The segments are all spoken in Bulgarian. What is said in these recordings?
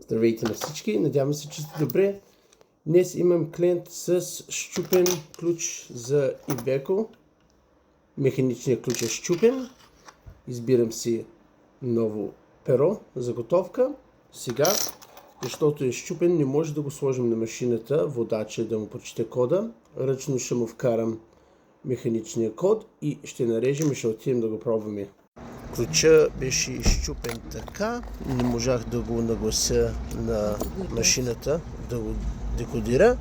Здравейте на всички, надявам се, че сте добре. Днес имам клиент с счупен ключ за Iveco. Механичният ключ е счупен. Избирам си ново перо, заготовка. Сега, защото е счупен, не може да го сложим на машината, водача да му прочете кода. Ръчно ще му вкарам механичния код и ще нарежем и ще отидем да го пробваме. Ключа беше изчупен така, не можах да го наглася на машината, да го декодира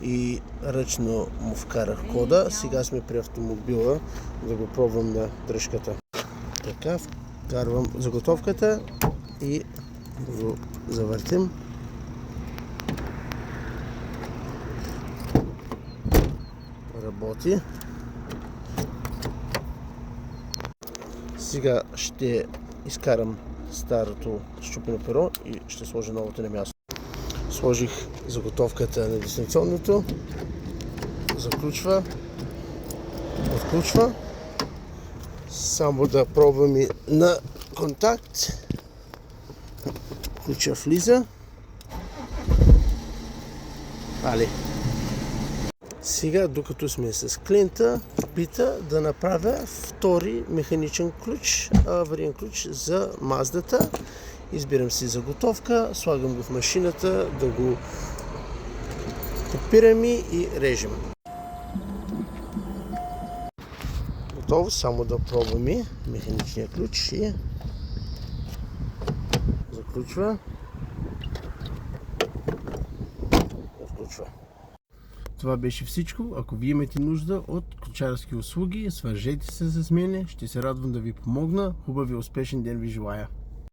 и ръчно му вкарах кода. Сега сме при автомобила да го пробвам на дръжката. Така, вкарвам заготовката и го завъртим. Работи. Сега ще изкарам старото счупено перо и ще сложа новото на място. Сложих заготовката на дистанционното. Заключва. Отключва. Само да пробваме на контакт. Ключа влиза. Али. Сега, докато сме с клиента, пита да направя втори механичен ключ, авариен ключ за Маздата. Избирам си заготовка, слагам го в машината, да го подпираме и режем. Готово, само да пробваме механичния ключ и заключва. Включва. Това беше всичко. Ако вие имате нужда от ключарски услуги, свържете се с мене. Ще се радвам да ви помогна. Хубав и успешен ден ви желая.